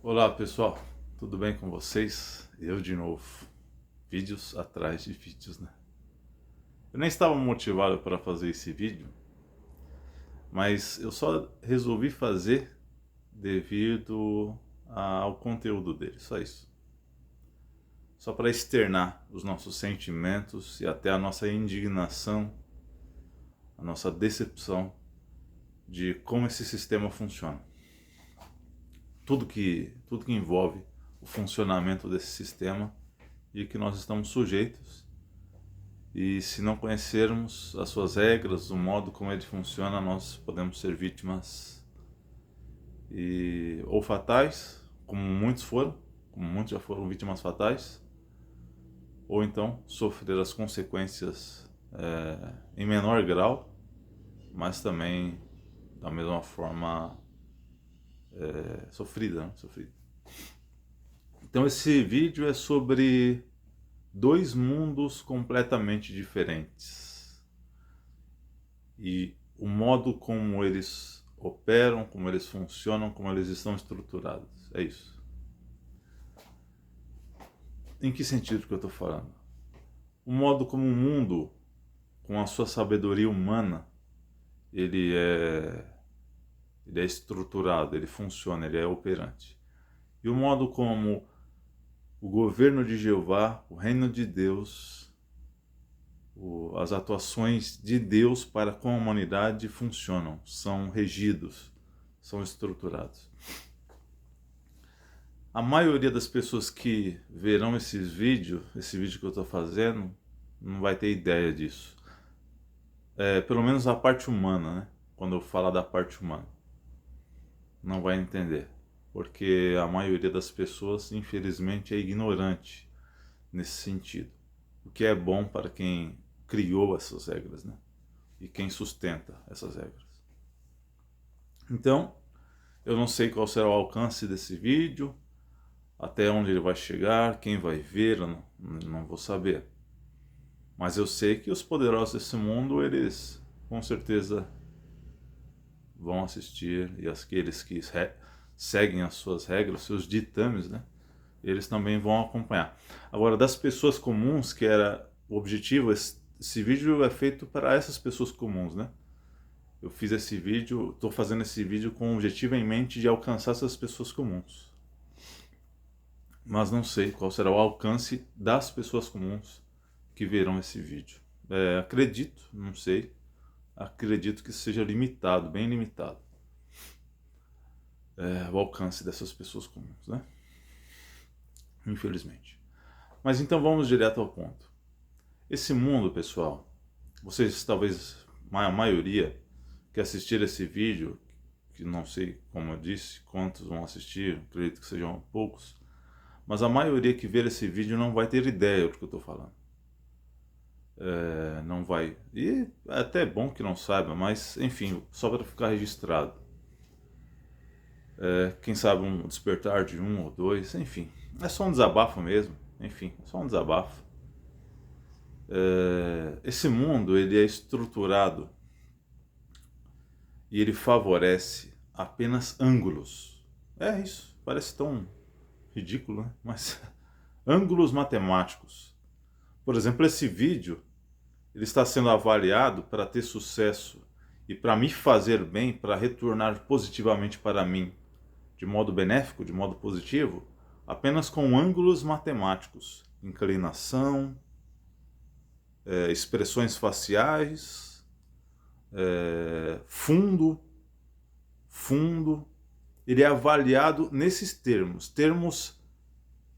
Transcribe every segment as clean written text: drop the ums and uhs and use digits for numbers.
Olá pessoal, tudo bem com vocês? Eu de novo, vídeos atrás de vídeos, né? Eu nem estava motivado para fazer esse vídeo, mas eu só resolvi fazer devido ao conteúdo dele, só isso. Só para externar os nossos sentimentos e até a nossa indignação, a nossa decepção de como esse sistema funciona. Tudo que envolve o funcionamento desse sistema e que nós estamos sujeitos. E se não conhecermos as suas regras, o modo como ele funciona, nós podemos ser vítimas ou fatais, como muitos já foram vítimas fatais, ou então sofrer as consequências em menor grau, mas também da mesma forma sofrida, né? Sofrida. Então esse vídeo é sobre dois mundos completamente diferentes e o modo como eles operam, como eles funcionam, como eles estão estruturados. É isso. Em que sentido que eu estou falando? O modo como o mundo, com a sua sabedoria humana, ele é estruturado, ele funciona, ele é operante. E o modo como o governo de Jeová, o reino de Deus, as atuações de Deus para com a humanidade funcionam, são regidos, são estruturados. A maioria das pessoas que verão esse vídeo que eu estou fazendo, não vai ter ideia disso. Pelo menos a parte humana, né? Quando eu falar da parte humana, não vai entender. Porque a maioria das pessoas, infelizmente, é ignorante nesse sentido. O que é bom para quem criou essas regras, né? E quem sustenta essas regras. Então, eu não sei qual será o alcance desse vídeo, até onde ele vai chegar, quem vai ver, eu não vou saber. Mas eu sei que os poderosos desse mundo, eles com certeza vão assistir, e aqueles que seguem as suas regras, os seus ditames, né? Eles também vão acompanhar. Agora, das pessoas comuns, que era o objetivo, esse vídeo é feito para essas pessoas comuns, né? Eu fiz esse vídeo, estou fazendo esse vídeo com o objetivo em mente de alcançar essas pessoas comuns. Mas não sei qual será o alcance das pessoas comuns que verão esse vídeo. Acredito, não sei, acredito que seja limitado, bem limitado, o alcance dessas pessoas comuns, né? Infelizmente. Mas então vamos direto ao ponto. Esse mundo, pessoal, vocês talvez, a maioria que assistir esse vídeo, que não sei, como eu disse, quantos vão assistir, acredito que sejam poucos, mas a maioria que ver esse vídeo não vai ter ideia do que eu estou falando. Não vai. E é até bom que não saiba, mas enfim, só para ficar registrado. Quem sabe um despertar de um ou dois, enfim. É só um desabafo mesmo, enfim, é só um desabafo. Esse mundo, ele é estruturado e ele favorece apenas ângulos. É isso, parece tão ridículo, né? Mas ângulos matemáticos. Por exemplo, esse vídeo, ele está sendo avaliado para ter sucesso e para me fazer bem, para retornar positivamente para mim, de modo benéfico, de modo positivo, apenas com ângulos matemáticos, inclinação, expressões faciais, fundo, ele é avaliado nesses termos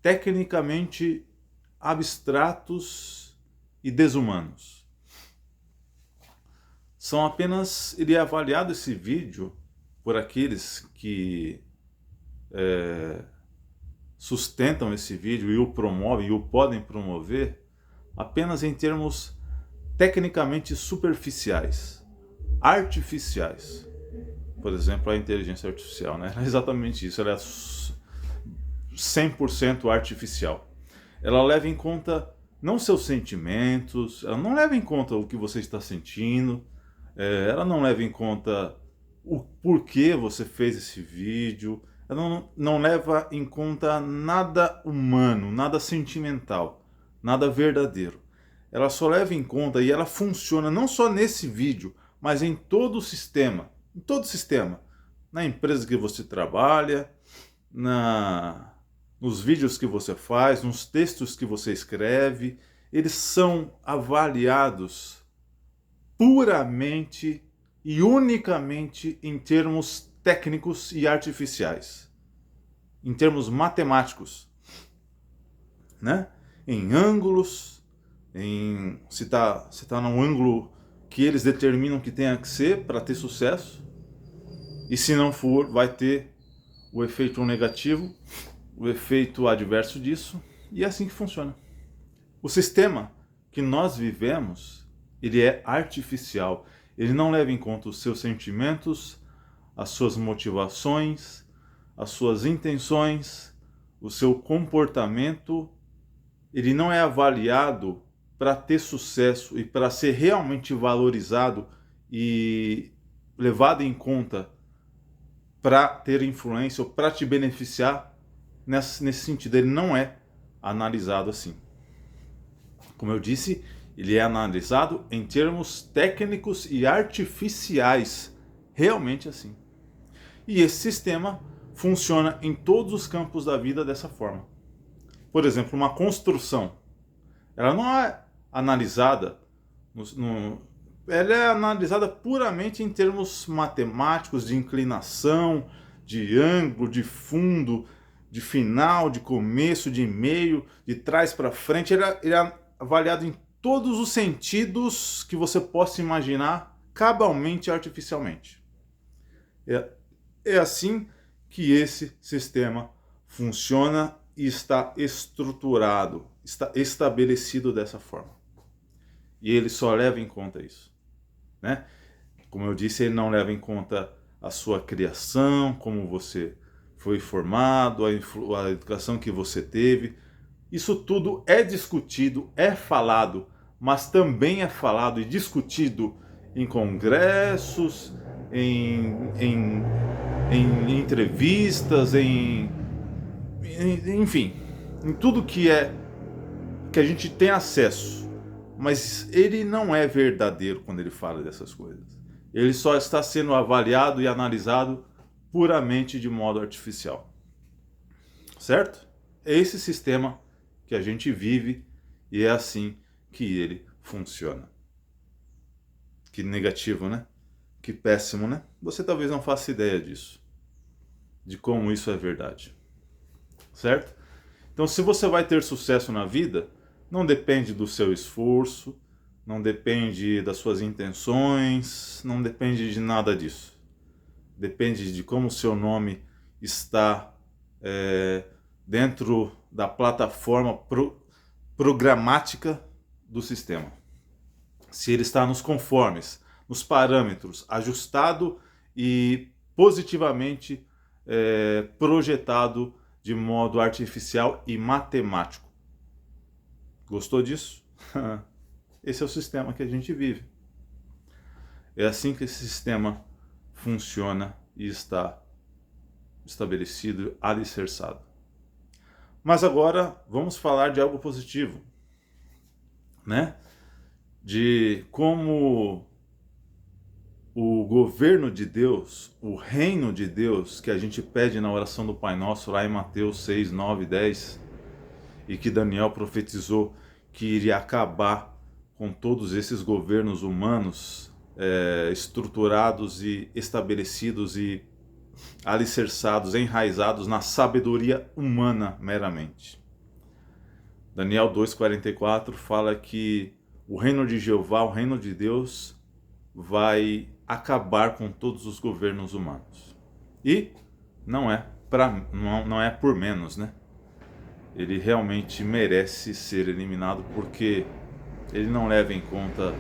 tecnicamente abstratos e desumanos. Ele é avaliado, esse vídeo, por aqueles que sustentam esse vídeo e o promovem e o podem promover, apenas em termos tecnicamente superficiais, artificiais. Por exemplo, a inteligência artificial, né? É exatamente isso, ela é 100% artificial. Ela leva em conta não seus sentimentos, ela não leva em conta o que você está sentindo, ela não leva em conta o porquê você fez esse vídeo, ela não leva em conta nada humano, nada sentimental, nada verdadeiro. Ela só leva em conta e ela funciona não só nesse vídeo, mas em todo o sistema. Em todo o sistema. Na empresa que você trabalha, nos vídeos que você faz, nos textos que você escreve, eles são avaliados puramente e unicamente em termos técnicos e artificiais, em termos matemáticos, né? Em ângulos, se tá num ângulo que eles determinam que tenha que ser para ter sucesso, e se não for, vai ter o efeito negativo, o efeito adverso disso, e é assim que funciona. O sistema que nós vivemos, ele é artificial, ele não leva em conta os seus sentimentos, as suas motivações, as suas intenções, o seu comportamento. Ele não é avaliado para ter sucesso e para ser realmente valorizado e levado em conta para ter influência ou para te beneficiar nesse sentido. Ele não é analisado assim. Como eu disse, ele é analisado em termos técnicos e artificiais, realmente assim. E esse sistema funciona em todos os campos da vida dessa forma. Por exemplo, uma construção, ela não é analisada, ela é analisada puramente em termos matemáticos, de inclinação, de ângulo, de fundo, de final, de começo, de meio, de trás para frente. Ele é avaliado em todos os sentidos que você possa imaginar, cabalmente e artificialmente. É assim que esse sistema funciona e está estruturado, está estabelecido dessa forma. E ele só leva em conta isso, né? Como eu disse, ele não leva em conta a sua criação, como você foi formado, a educação que você teve. Isso tudo é discutido, é falado, mas também é falado e discutido em congressos, em entrevistas, enfim, em tudo que a gente tem acesso. Mas ele não é verdadeiro quando ele fala dessas coisas. Ele só está sendo avaliado e analisado puramente de modo artificial. Certo? É esse sistema que a gente vive e é assim que ele funciona. Que negativo, né? Que péssimo, né? Você talvez não faça ideia disso, de como isso é verdade. Certo? Então, se você vai ter sucesso na vida, não depende do seu esforço, não depende das suas intenções, não depende de nada disso. Depende de como o seu nome está dentro da plataforma programática do sistema. Se ele está nos conformes, nos parâmetros, ajustado e positivamente projetado de modo artificial e matemático. Gostou disso? Esse é o sistema que a gente vive. É assim que esse sistema funciona e está estabelecido, alicerçado. Mas agora vamos falar de algo positivo, né? De como o governo de Deus, o reino de Deus, que a gente pede na oração do Pai Nosso, lá em Mateus 6, 9, 10, e que Daniel profetizou que iria acabar com todos esses governos humanos estruturados e estabelecidos e alicerçados, enraizados na sabedoria humana meramente. Daniel 2,44 fala que o reino de Jeová, o reino de Deus, vai acabar com todos os governos humanos. E não é por menos, né? Ele realmente merece ser eliminado porque ele não leva em conta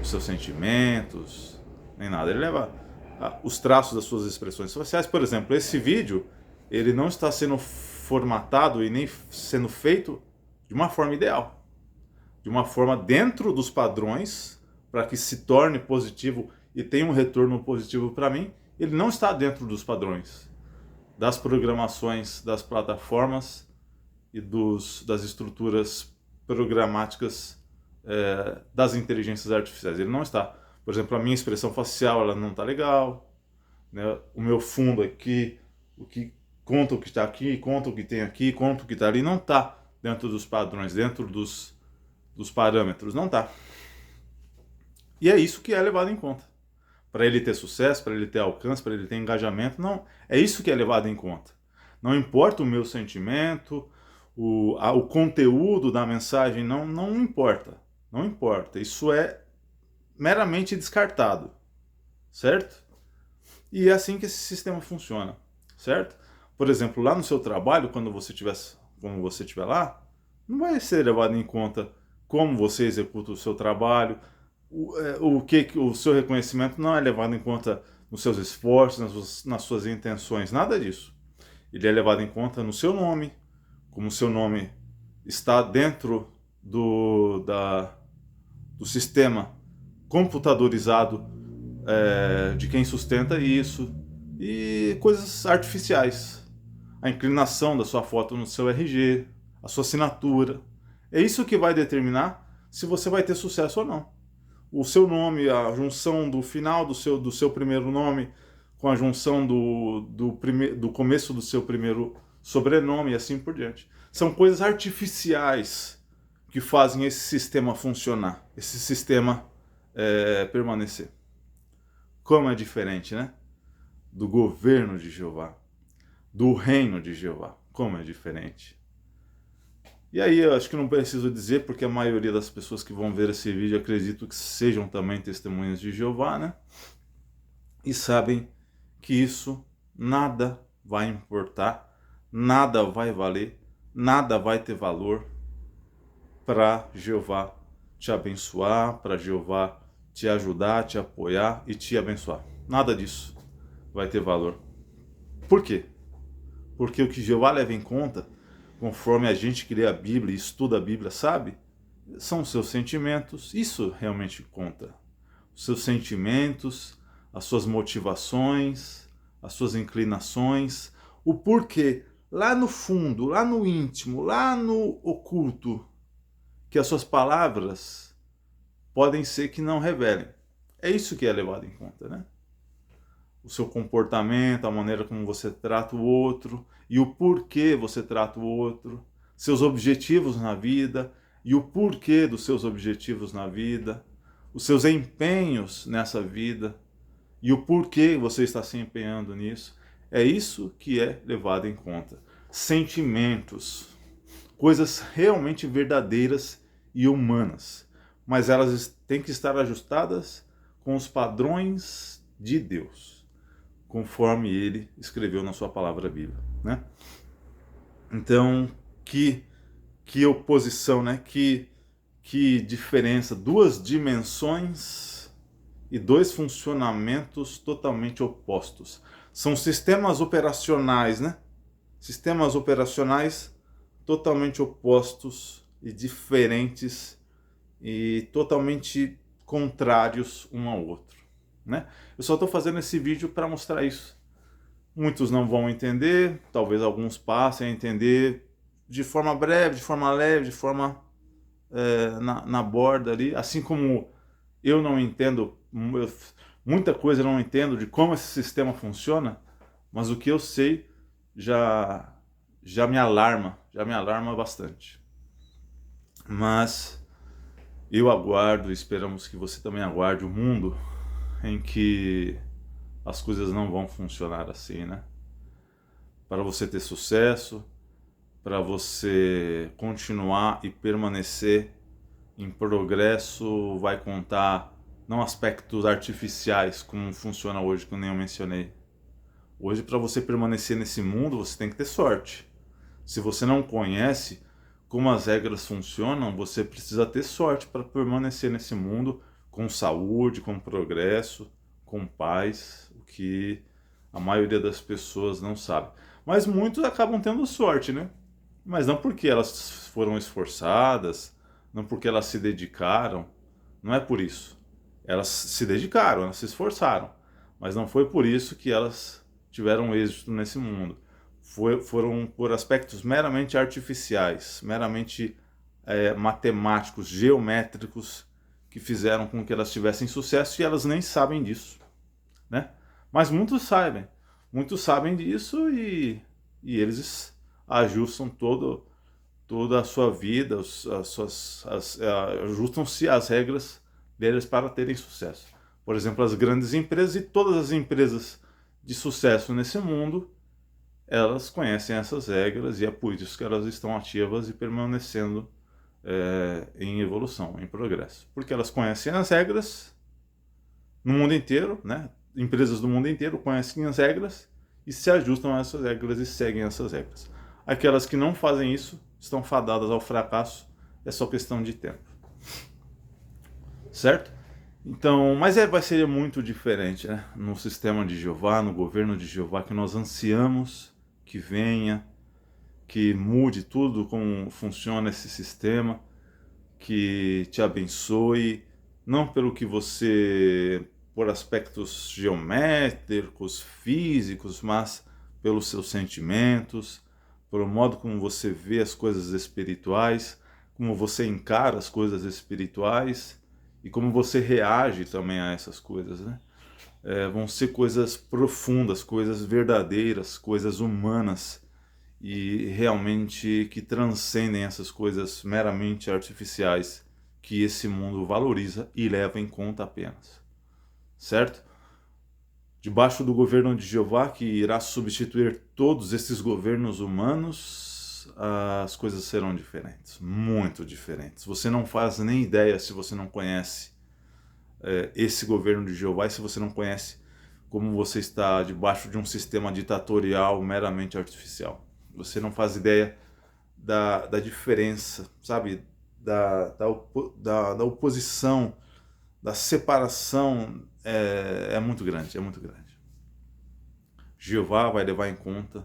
os seus sentimentos, nem nada. Ele leva os traços das suas expressões faciais. Por exemplo, esse vídeo, ele não está sendo formatado e nem sendo feito de uma forma ideal. De uma forma dentro dos padrões, para que se torne positivo e tenha um retorno positivo para mim. Ele não está dentro dos padrões. das programações das plataformas e das estruturas programáticas das inteligências artificiais. Ele não está. Por exemplo, a minha expressão facial ela não está legal, né? O meu fundo aqui, o que conta o que está aqui, conta o que tem aqui, conta o que está ali, não está dentro dos padrões, dentro dos parâmetros, não está. E é isso que é levado em conta. Para ele ter sucesso, para ele ter alcance, para ele ter engajamento, não, é isso que é levado em conta. Não importa o meu sentimento, o conteúdo da mensagem, não importa. Não importa. Isso é meramente descartado, certo? E é assim que esse sistema funciona, certo? Por exemplo, lá no seu trabalho, quando você estiver lá, não vai ser levado em conta como você executa o seu trabalho, o seu reconhecimento não é levado em conta nos seus esforços, nas suas intenções, nada disso. Ele é levado em conta no seu nome, como o seu nome está dentro do sistema computadorizado de quem sustenta isso, e coisas artificiais. A inclinação da sua foto no seu RG, a sua assinatura. É isso que vai determinar se você vai ter sucesso ou não. O seu nome, a junção do final do seu primeiro nome com a junção do começo do seu primeiro sobrenome e assim por diante. São coisas artificiais que fazem esse sistema funcionar, esse sistema permanecer. Como é diferente, né? Do governo de Jeová, do reino de Jeová. Como é diferente. E aí eu acho que não preciso dizer, porque a maioria das pessoas que vão ver esse vídeo acredito que sejam também testemunhas de Jeová, né? E sabem que isso nada vai importar, nada vai valer, nada vai ter valor para Jeová te abençoar, para Jeová te ajudar, te apoiar e te abençoar. Nada disso vai ter valor. Por quê? Porque o que Jeová leva em conta, conforme a gente que lê a Bíblia e estuda a Bíblia sabe, são os seus sentimentos. Isso realmente conta. Os seus sentimentos, as suas motivações, as suas inclinações, o porquê, lá no fundo, lá no íntimo, lá no oculto, que as suas palavras podem ser que não revelem. É isso que é levado em conta, né? O seu comportamento, a maneira como você trata o outro e o porquê você trata o outro, seus objetivos na vida e o porquê dos seus objetivos na vida, os seus empenhos nessa vida e o porquê você está se empenhando nisso. É isso que é levado em conta. Sentimentos, coisas realmente verdadeiras e humanas, mas elas têm que estar ajustadas com os padrões de Deus, conforme ele escreveu na sua palavra Bíblia, né? Então, que oposição, né? Que diferença, duas dimensões e dois funcionamentos totalmente opostos. São sistemas operacionais, né? Sistemas operacionais totalmente opostos e diferentes e totalmente contrários um ao outro, né? Eu só estou fazendo esse vídeo para mostrar isso. Muitos não vão entender, talvez alguns passem a entender de forma breve, de forma leve, de forma na borda ali, assim como eu não entendo, muita coisa eu não entendo de como esse sistema funciona, mas o que eu sei já me alarma bastante. Mas eu aguardo, esperamos que você também aguarde o mundo em que as coisas não vão funcionar assim, né? Para você ter sucesso, para você continuar e permanecer em progresso, vai contar não aspectos artificiais como funciona hoje, que nem eu mencionei. Hoje, para você permanecer nesse mundo, você tem que ter sorte. Se você não conhece como as regras funcionam, você precisa ter sorte para permanecer nesse mundo com saúde, com progresso, com paz, o que a maioria das pessoas não sabe. Mas muitos acabam tendo sorte, né? Mas não porque elas foram esforçadas, não porque elas se dedicaram, não é por isso. Elas se dedicaram, elas se esforçaram, mas não foi por isso que elas tiveram êxito nesse mundo. foram por aspectos meramente artificiais, meramente matemáticos, geométricos, que fizeram com que elas tivessem sucesso e elas nem sabem disso, né? Mas muitos sabem disso e eles ajustam toda a sua vida, ajustam-se às regras deles para terem sucesso. Por exemplo, as grandes empresas e todas as empresas de sucesso nesse mundo, elas conhecem essas regras e é por isso que elas estão ativas e permanecendo em evolução, em progresso. Porque elas conhecem as regras no mundo inteiro, né? Empresas do mundo inteiro conhecem as regras e se ajustam a essas regras e seguem essas regras. Aquelas que não fazem isso estão fadadas ao fracasso, é só questão de tempo. Certo? Então, mas vai ser muito diferente, né? No sistema de Jeová, no governo de Jeová, que nós ansiamos que venha, que mude tudo como funciona esse sistema, que te abençoe, não pelo que você, por aspectos geométricos, físicos, mas pelos seus sentimentos, pelo modo como você vê as coisas espirituais, como você encara as coisas espirituais e como você reage também a essas coisas, né? Vão ser coisas profundas, coisas verdadeiras, coisas humanas e realmente que transcendem essas coisas meramente artificiais que esse mundo valoriza e leva em conta apenas. Certo? Debaixo do governo de Jeová, que irá substituir todos esses governos humanos, as coisas serão diferentes, muito diferentes. Você não faz nem ideia se você não conhece esse governo de Jeová e se você não conhece como você está debaixo de um sistema ditatorial meramente artificial. Você não faz ideia da diferença, sabe? Da oposição, da separação, é muito grande, é muito grande. Jeová vai levar em conta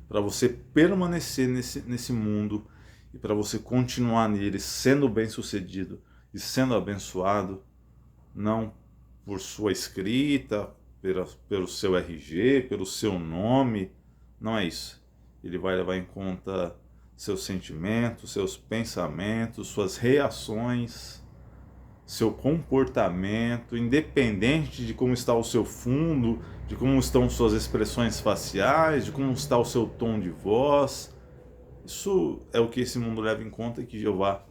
para você permanecer nesse mundo e para você continuar nele sendo bem-sucedido e sendo abençoado, não por sua escrita, pelo seu RG, pelo seu nome, não é isso. Ele vai levar em conta seus sentimentos, seus pensamentos, suas reações, seu comportamento, independente de como está o seu fundo, de como estão suas expressões faciais, de como está o seu tom de voz. Isso é o que esse mundo leva em conta e que Jeová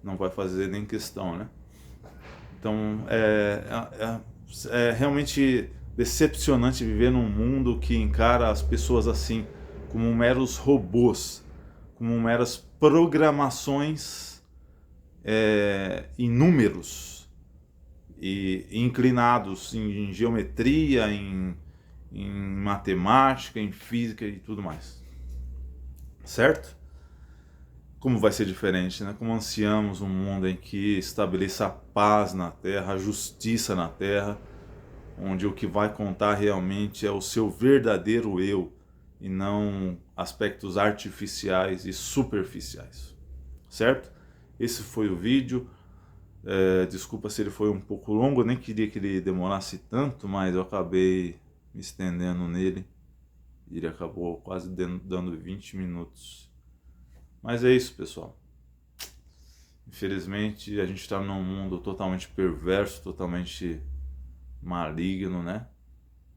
não vai fazer nem questão, né? Então, é realmente decepcionante viver num mundo que encara as pessoas assim, como meros robôs, como meras programações em números e inclinados em geometria, em matemática, em física e tudo mais. Certo? Como vai ser diferente, né? Como ansiamos um mundo em que estabeleça a paz na Terra, a justiça na Terra, onde o que vai contar realmente é o seu verdadeiro eu e não aspectos artificiais e superficiais. Certo? Esse foi o vídeo. Desculpa se ele foi um pouco longo, eu nem queria que ele demorasse tanto, mas eu acabei me estendendo nele e ele acabou quase dando 20 minutos. Mas é isso, pessoal. Infelizmente, a gente está num mundo totalmente perverso, totalmente maligno, né?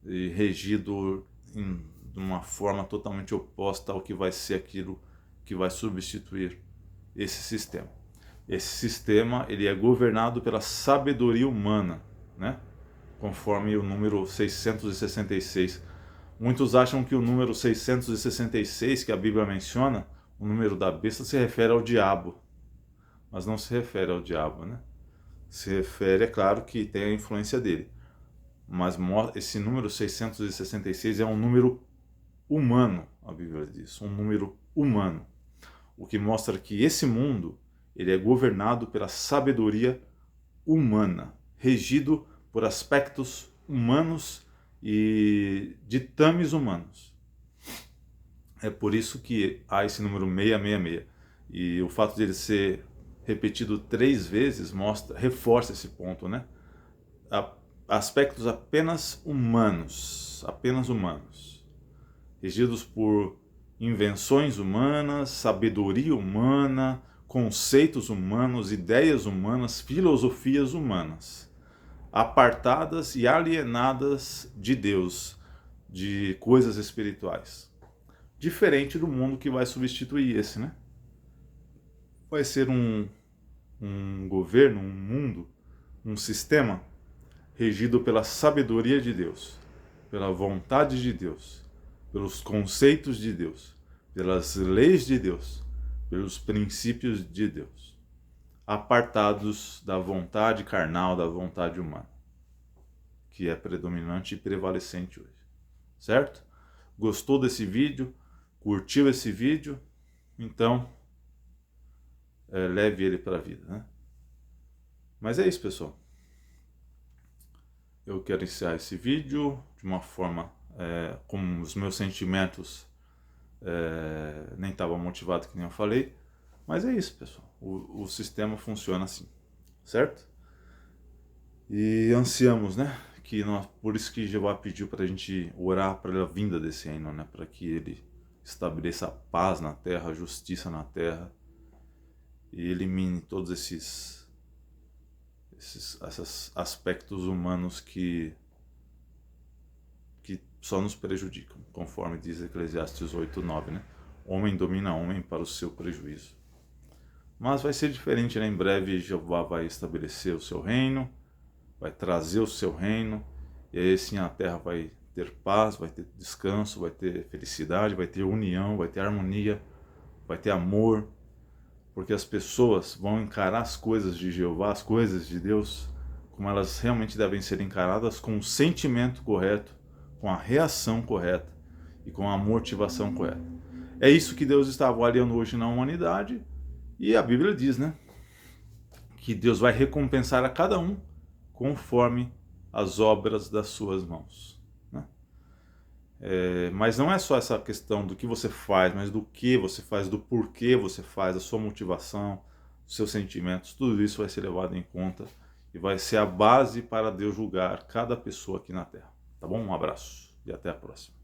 E regido de uma forma totalmente oposta ao que vai ser aquilo que vai substituir esse sistema. Esse sistema, ele é governado pela sabedoria humana, né? Conforme o número 666. Muitos acham que o número 666 que a Bíblia menciona, o número da besta, se refere ao diabo. Mas não se refere ao diabo, né? Se refere, é claro, que tem a influência dele. Mas esse número 666 é um número humano, a Bíblia diz. Um número humano. O que mostra que esse mundo, ele é governado pela sabedoria humana, regido por aspectos humanos e ditames humanos. É por isso que há esse número 666. E o fato de ele ser repetido 3 vezes reforça esse ponto, né? Aspectos apenas humanos, regidos por invenções humanas, sabedoria humana, conceitos humanos, ideias humanas, filosofias humanas, apartadas e alienadas de Deus, de coisas espirituais. Diferente do mundo que vai substituir esse, né? Vai ser um governo, um mundo, um sistema regido pela sabedoria de Deus, pela vontade de Deus, pelos conceitos de Deus, pelas leis de Deus, pelos princípios de Deus, apartados da vontade carnal, da vontade humana, que é predominante e prevalecente hoje. Certo? Gostou desse vídeo? Curtiu esse vídeo? Então, leve ele para a vida, né? Mas é isso, pessoal. Eu quero encerrar esse vídeo de uma forma com os meus sentimentos nem estavam motivados, que nem eu falei. Mas é isso, pessoal. O sistema funciona assim, certo? E ansiamos, né? Por isso que Jeová pediu para a gente orar pela vinda desse reino, né? Para que ele estabeleça a paz na terra, a justiça na terra e elimine todos esses aspectos humanos que só nos prejudicam, conforme diz Eclesiastes 8:9, né? Homem domina homem para o seu prejuízo. Mas vai ser diferente, né? Em breve Jeová vai estabelecer o seu reino, vai trazer o seu reino, e aí sim a terra vai ter paz, vai ter descanso, vai ter felicidade, vai ter união, vai ter harmonia, vai ter amor, porque as pessoas vão encarar as coisas de Jeová, as coisas de Deus, como elas realmente devem ser encaradas, com o sentimento correto, com a reação correta e com a motivação correta. É isso que Deus está avaliando hoje na humanidade, e a Bíblia diz, né, que Deus vai recompensar a cada um conforme as obras das suas mãos, né? Mas não é só essa questão do que você faz, mas do que você faz, do porquê você faz, a sua motivação, os seus sentimentos, tudo isso vai ser levado em conta e vai ser a base para Deus julgar cada pessoa aqui na Terra. Tá bom? Um abraço e até a próxima.